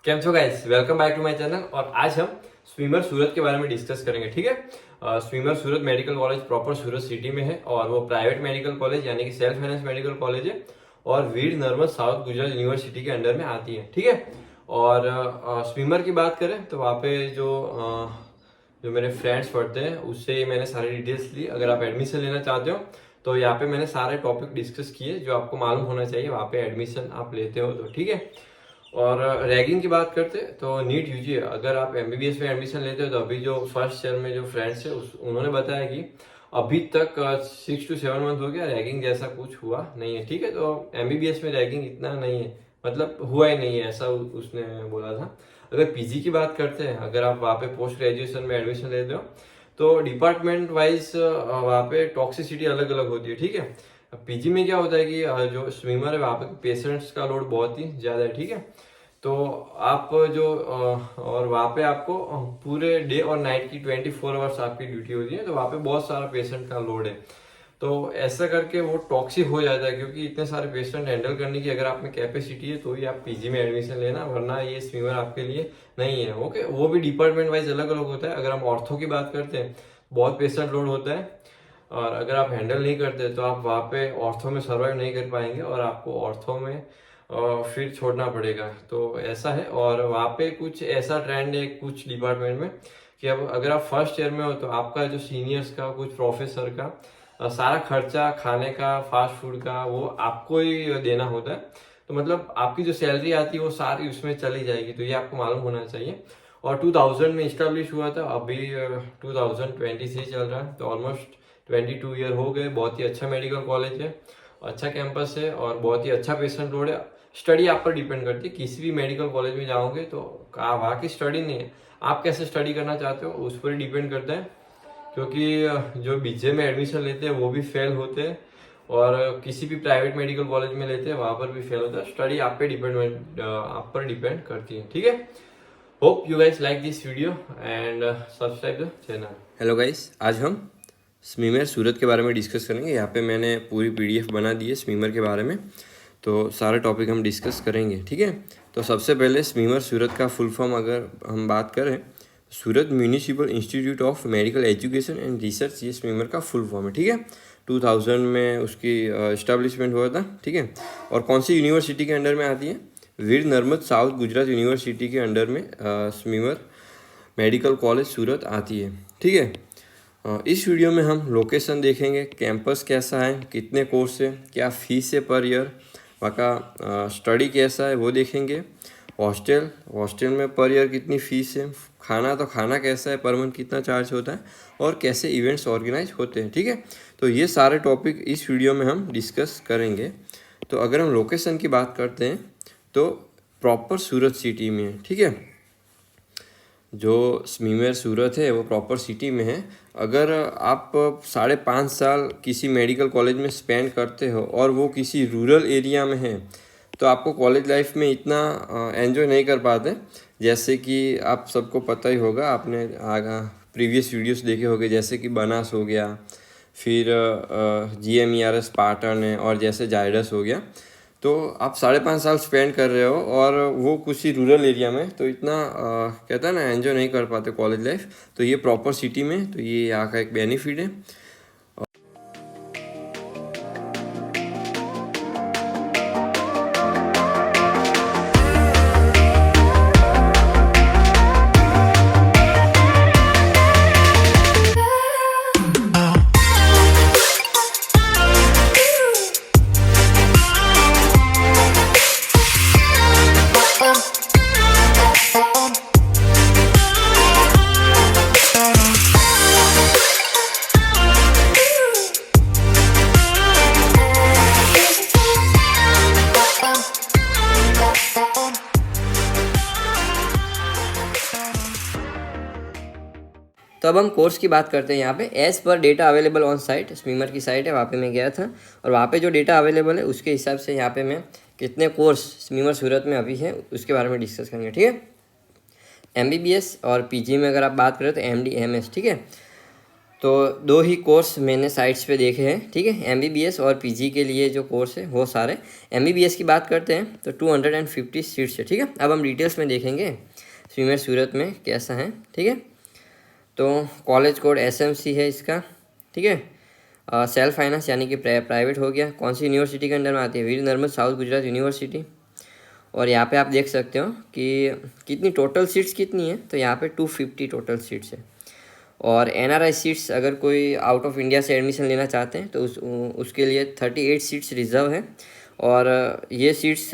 केम छो guys, welcome back to my channel. और आज हम स्विमर सूरत के बारे में डिस्कस करेंगे। ठीक है, स्विमर सूरत मेडिकल कॉलेज प्रॉपर सूरत सिटी में है और वो प्राइवेट मेडिकल कॉलेज यानी कि सेल्फ फाइनेंस मेडिकल कॉलेज है और वीर नर्मद साउथ गुजरात यूनिवर्सिटी के अंडर में आती है। ठीक है, और स्विमर की बात करें तो वहाँ पे जो मेरे फ्रेंड्स पढ़ते हैं उससे मैंने सारी डिटेल्स ली। अगर आप एडमिशन लेना चाहते हो तो यहाँ पे मैंने सारे टॉपिक डिस्कस किए जो आपको मालूम होना चाहिए वहाँ पे एडमिशन आप लेते हो तो। ठीक है, और रैगिंग की बात करते हैं तो नीट यूजी अगर आप एमबीबीएस में एडमिशन लेते हो तो अभी जो फर्स्ट ईयर में जो फ्रेंड्स है उन्होंने बताया कि अभी तक 6 to 7 मंथ हो गया, रैगिंग जैसा कुछ हुआ नहीं है। ठीक है, तो एमबीबीएस में रैगिंग इतना नहीं है, मतलब हुआ ही नहीं है ऐसा उसने बोला था। अगर पीजी की बात करते हैं, अगर आप वहाँ पे पोस्ट ग्रेजुएशन में एडमिशन लेते हो तो डिपार्टमेंट वाइज वहाँ पे टॉक्सिसिटी अलग अलग होती है। ठीक है, पीजी में क्या होता है कि जो स्विमर है वहाँ पे पेशेंट्स का लोड बहुत ही ज़्यादा है। ठीक है, तो आप और वहाँ पे आपको पूरे डे और नाइट की 24 आवर्स आपकी ड्यूटी होती है, तो वहाँ पे बहुत सारा पेशेंट का लोड है। तो ऐसा करके वो टॉक्सिक हो जाता है क्योंकि इतने सारे पेशेंट हैंडल करने की अगर आप में कैपेसिटी है तो ही आप पीजी में एडमिशन लेना, वरना ये स्विमर आपके लिए नहीं है। ओके, वो भी डिपार्टमेंट वाइज अलग अलग होता है। अगर हम ऑर्थो की बात करते हैं बहुत पेशेंट लोड होता है और अगर आप हैंडल नहीं करते तो आप वहाँ पे ऑर्थो में सर्वाइव नहीं कर पाएंगे और आपको ऑर्थो में फिर छोड़ना पड़ेगा। तो ऐसा है, और वहाँ पे कुछ ऐसा ट्रेंड है कुछ डिपार्टमेंट में कि अब अगर आप फर्स्ट ईयर में हो तो आपका जो सीनियर्स का कुछ प्रोफेसर का सारा खर्चा खाने का फास्ट फूड का वो आपको ही देना होता है। तो मतलब आपकी जो सैलरी आती है वो सारी उसमें चली जाएगी, तो ये आपको मालूम होना चाहिए। और 2000 में इस्टेब्लिश हुआ था, अभी 2023 चल रहा है, तो ऑलमोस्ट 22 ईयर हो गए। बहुत ही अच्छा मेडिकल कॉलेज है, अच्छा कैंपस है और बहुत ही अच्छा पेशेंट लोड है। स्टडी आप पर डिपेंड करती है, किसी भी मेडिकल कॉलेज में जाओगे तो वहाँ की स्टडी नहीं है, आप कैसे स्टडी करना चाहते हो उस पर डिपेंड करता है। क्योंकि जो बीजे में एडमिशन लेते हैं वो भी फेल होते हैं और किसी भी प्राइवेट मेडिकल कॉलेज में लेते हैं वहाँ पर भी फेल होता है। स्टडी आप पर डिपेंड करती है। ठीक है, hope you guys like this video and subscribe the channel. Hello guys, आज हम स्विमर सूरत के बारे में डिस्कस करेंगे। यहाँ पे मैंने पूरी पीडीएफ बना दी है स्विमर के बारे में, तो सारे टॉपिक हम डिस्कस करेंगे। ठीक है, तो सबसे पहले स्विमर सूरत का फुल फॉर्म अगर हम बात करें, Surat municipal institute of medical education and research, ये स्विमर का फुल फॉर्म है। ठीक है, 2000 में उसकी इस्टेब्लिशमेंट हुआ था। ठीक है, और कौन सी यूनिवर्सिटी के अंडर में आती है? वीर नर्मद साउथ गुजरात यूनिवर्सिटी के अंडर में स्विमर मेडिकल कॉलेज सूरत आती है। ठीक है, इस वीडियो में हम लोकेशन देखेंगे, कैंपस कैसा है, कितने कोर्स है, क्या फीस है पर ईयर, वहाँ का स्टडी कैसा है वो देखेंगे। हॉस्टल में पर ईयर कितनी फ़ीस है, खाना कैसा है, पर मंथ कितना चार्ज होता है और कैसे इवेंट्स ऑर्गेनाइज होते हैं। ठीक है, तो ये सारे टॉपिक इस वीडियो में हम डिस्कस करेंगे। तो अगर हम लोकेशन की बात करते हैं तो प्रॉपर सूरत सिटी में है। ठीक है, जो स्विमर सूरत है वो प्रॉपर सिटी में है। अगर आप 5.5 साल किसी मेडिकल कॉलेज में स्पेंड करते हो और वो किसी रूरल एरिया में है तो आपको कॉलेज लाइफ में इतना एंजॉय नहीं कर पाते। जैसे कि आप सबको पता ही होगा, आपने प्रीवियस वीडियोस देखे होंगे, जैसे कि बनास हो गया, फिर GMERS पाटन है और जैसे जायडस हो गया। तो आप 5.5 साल स्पेंड कर रहे हो और वो कुछ ही रूरल एरिया में, तो इतना कहता है ना एंजॉय नहीं कर पाते कॉलेज लाइफ। तो ये प्रॉपर सिटी में, तो ये यहाँ का एक बेनिफिट है। तो अब हम कोर्स की बात करते हैं। यहाँ पे as per data available on site, swimmer की साइट है, वहाँ पे मैं गया था और वहाँ पे जो डेटा अवेलेबल है उसके हिसाब से यहाँ पे मैं कितने कोर्स स्विमर सूरत में अभी है उसके बारे में डिस्कस करेंगे। ठीक है, MBBS और PG में अगर आप बात करें तो MD MS। ठीक है, तो 2 ही कोर्स मैंने साइट्स पे देखे हैं, ठीक है, MBBS और PG के लिए जो कोर्स है वो सारे। MBBS की बात करते हैं तो 250 सीट्स है, ठीक है। अब हम डिटेल्स में देखेंगे स्वीमर सूरत में कैसा है, ठीक है। तो कॉलेज कोड SMC है इसका, ठीक है। सेल्फ फाइनेंस यानी कि प्राइवेट हो गया। कौन सी यूनिवर्सिटी के अंडर में आती है? वीर नर्मद साउथ गुजरात यूनिवर्सिटी। और यहाँ पे आप देख सकते हो कि कितनी टोटल सीट्स कितनी है, तो यहाँ पे 250 टोटल सीट्स है। और NRI सीट्स अगर कोई आउट ऑफ इंडिया से एडमिशन लेना चाहते हैं तो उसके लिए 38 सीट्स रिजर्व है। और ये सीट्स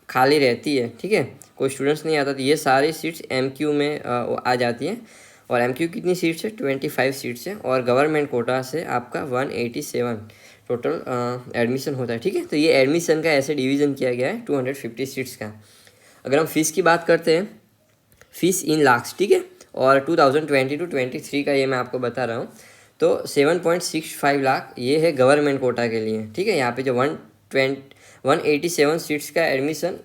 खाली रहती है, ठीक है, कोई स्टूडेंट्स नहीं आता तो ये सारी सीट्स MQ में आ जाती है। और MQ कितनी सीट्स है? 25 सीट्स है। और गवर्नमेंट कोटा से आपका 187 टोटल एडमिशन होता है, ठीक है। तो ये एडमिशन का ऐसे डिवीज़न किया गया है 250 सीट्स का। अगर हम फीस की बात करते हैं, फीस इन लाख्स, ठीक है। और 2022-23 का ये मैं आपको बता रहा हूँ, तो 7.65 लाख ये है गवर्नमेंट कोटा के लिए, ठीक है। यहाँ पे जो 187 सीट्स का एडमिशन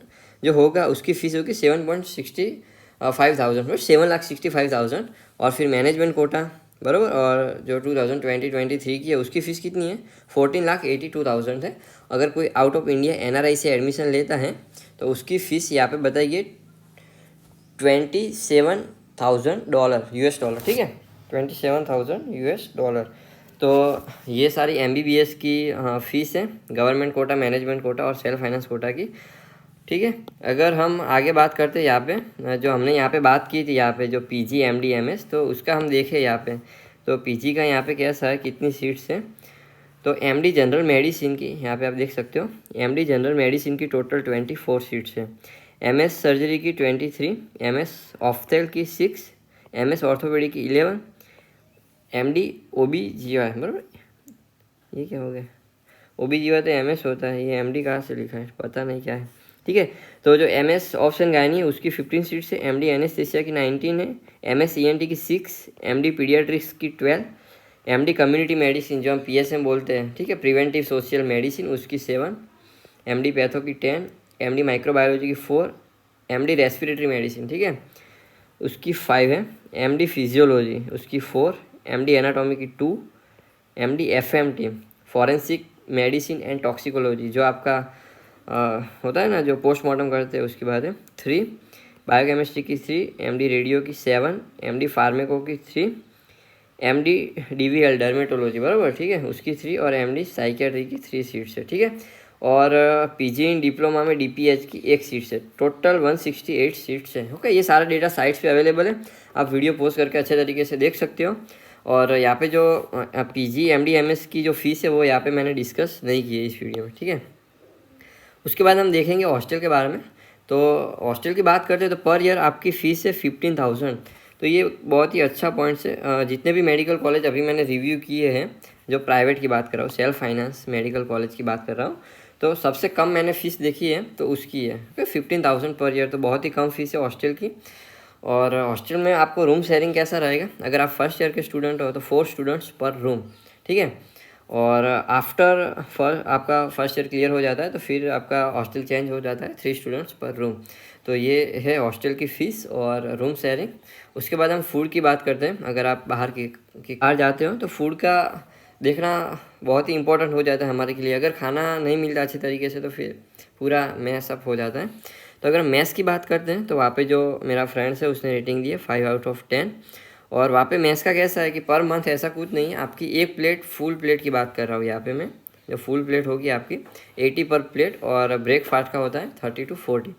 जो होगा उसकी फ़ीस होगी 7.65,000, 7,65,000। और फिर मैनेजमेंट कोटा बराबर, और जो 2020-23 की है उसकी फ़ीस कितनी है? 14,82,000 है। अगर कोई आउट ऑफ इंडिया NRI से एडमिशन लेता है तो उसकी फ़ीस यहाँ पे बताइए $27,000 US, ठीक है, $27,000 US। तो ये सारी MBBS की फ़ीस है, गवर्नमेंट कोटा, मैनेजमेंट कोटा और सेल्फ फाइनेंस कोटा की, ठीक है। अगर हम आगे बात करते हैं यहाँ पे, जो हमने यहाँ पे बात की थी, यहाँ पे जो PG MD MS, तो उसका हम देखें यहाँ पे, तो PG का यहाँ पे कैसा है, कितनी सीट्स है। तो MD जनरल मेडिसिन की यहाँ पे आप देख सकते हो, MD जनरल मेडिसिन की टोटल 24 सीट्स है। MS सर्जरी की 23, MS ऑफ्थेल की 6, MS ऑर्थोपेडिक की 11, MD OB-GY, बराबर। ये क्या हो गया? OB-GY तो MS होता है, ये MD कहाँ से लिखा है पता नहीं क्या है, ठीक है। तो जो MS ऑप्शन गायनी है उसकी 15 सीट्स है। MD एनेस्थेसिया की 19 है। MS ENT की 6, MD पीडियाट्रिक्स की 12, MD कम्युनिटी मेडिसिन जो हम PSM बोलते हैं, ठीक है, प्रिवेंटिव सोशल मेडिसिन, उसकी 7, MD पैथो की 10, MD माइक्रोबायोलॉजी की 4, MD रेस्पिरेटरी मेडिसिन, ठीक है, उसकी 5 है। MD फिजियोलॉजी उसकी 4, MD एनाटॉमी की 2, MD FMT forensic medicine and toxicology जो आपका होता है ना, जो पोस्टमार्टम करते हैं, उसकी बात है 3, बायोकेमिस्ट्री की 3, MD रेडियो की 7, MD फार्मेको की 3, MD DVL डर्मेटोलॉजी बराबर, ठीक है, उसकी 3, और MD साइकेट्री की 3 सीट्स है, ठीक है। और PG इन डिप्लोमा में DPH की 1 सीट्स है। टोटल 168 सीट्स है, ओके। ये सारा डेटा साइट्स पे अवेलेबल है, आप वीडियो पोस्ट करके अच्छे तरीके से देख सकते हो। और यहाँ पे जो PG MD MS की जो फ़ीस है वो यहाँ पे मैंने डिस्कस नहीं की है इस वीडियो में, ठीक है। उसके बाद हम देखेंगे हॉस्टल के बारे में। तो हॉस्टल की बात करते हैं तो पर ईयर आपकी फ़ीस है 15,000। तो ये बहुत ही अच्छा पॉइंट्स है। जितने भी मेडिकल कॉलेज अभी मैंने रिव्यू किए हैं, जो प्राइवेट की बात कर रहा हूँ, सेल्फ फाइनेंस मेडिकल कॉलेज की बात कर रहा हूँ, तो सबसे कम मैंने फ़ीस देखी है तो उसकी है 15,000 पर ईयर। तो बहुत ही कम फीस है हॉस्टल की। और हॉस्टल में आपको रूम शेयरिंग कैसा रहेगा, अगर आप फर्स्ट ईयर के स्टूडेंट हो तो 4 स्टूडेंट्स पर रूम, ठीक है। और आफ्टर आपका फर्स्ट ईयर क्लियर हो जाता है तो फिर आपका हॉस्टल चेंज हो जाता है, 3 स्टूडेंट्स पर रूम। तो ये है हॉस्टल की फ़ीस और रूम शेयरिंग। उसके बाद हम फूड की बात करते हैं। अगर आप बाहर जाते हो तो फूड का देखना बहुत ही इंपॉर्टेंट हो जाता है हमारे के लिए। अगर खाना नहीं मिलता अच्छे तरीके से तो फिर पूरा मैस अप हो जाता है। तो अगर मैस की बात करते हैं तो वहाँ पे जो मेरा फ्रेंड्स है उसने रेटिंग दी है 5 आउट ऑफ 10। और वहाँ पे मैस का कैसा है कि पर मंथ ऐसा कुछ नहीं है, आपकी एक प्लेट फुल प्लेट की बात कर रहा हूँ यहाँ पे मैं, जो फुल प्लेट होगी आपकी 80 पर प्लेट, और ब्रेकफास्ट का होता है 30 to 40।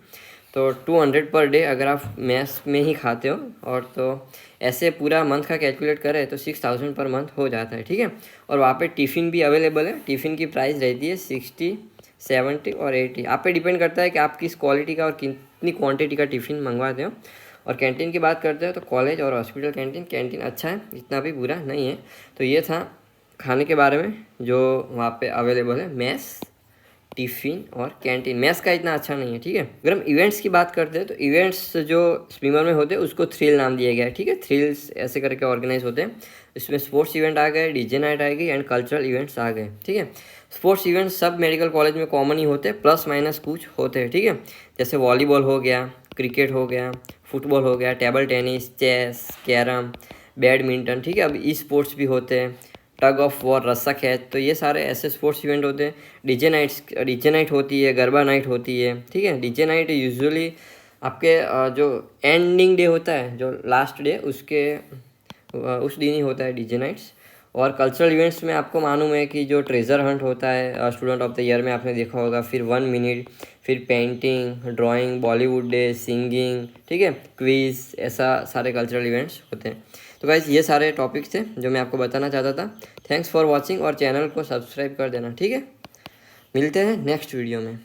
तो 200 पर डे अगर आप मैस में ही खाते हो, और तो ऐसे पूरा मंथ का कैलकुलेट करें तो 6,000 पर मंथ हो जाता है, ठीक है। और वहाँ पे टिफ़िन भी अवेलेबल है। टिफ़िन की प्राइस रहती है 60, 70 और 80। आप पे डिपेंड करता है कि आप किस क्वालिटी का और कितनी क्वांटिटी का टिफ़िन मंगवाते हो। और कैंटीन की बात करते हो तो कॉलेज और हॉस्पिटल कैंटीन अच्छा है, इतना भी बुरा नहीं है। तो ये था खाने के बारे में जो वहाँ पे अवेलेबल है, मैस, टिफ़िन और कैंटीन। मैस का इतना अच्छा नहीं है, ठीक है। अगर हम इवेंट्स की बात करते हैं तो इवेंट्स जो स्विमर में होते हैं उसको थ्रिल नाम दिया गया है, ठीक है। थ्रिल्स ऐसे करके ऑर्गेनाइज होते हैं। इसमें स्पोर्ट्स इवेंट आ गए, डीजे नाइट आ गई एंड कल्चरल इवेंट्स आ गए, ठीक है। स्पोर्ट्स इवेंट्स सब मेडिकल कॉलेज में कॉमन ही होते हैं, प्लस माइनस कुछ होते हैं, ठीक है। जैसे वॉलीबॉल हो गया, क्रिकेट हो गया, फुटबॉल हो गया, table tennis, chess, carrom, badminton, ठीक है। अब ई स्पोर्ट्स भी होते हैं, टग ऑफ वॉर, रस्सा खैच, तो ये सारे ऐसे स्पोर्ट्स इवेंट होते हैं। डीजे नाइट होती है, गरबा नाइट होती है, ठीक है। डीजे नाइट यूजुअली आपके जो एंडिंग डे होता है, जो लास्ट डे, उस दिन ही होता है डीजे नाइट्स। और कल्चरल इवेंट्स में आपको मालूम है कि जो ट्रेजर हंट होता है स्टूडेंट ऑफ द ईयर में, आपने देखा होगा, फिर 1 मिनट, फिर painting, drawing, Bollywood day, singing, ठीक है, क्विज, ऐसा सारे कल्चरल इवेंट्स होते हैं। तो गाइस ये सारे टॉपिक्स थे जो मैं आपको बताना चाहता था। थैंक्स फॉर वॉचिंग और चैनल को सब्सक्राइब कर देना, ठीक है। मिलते हैं नेक्स्ट वीडियो में।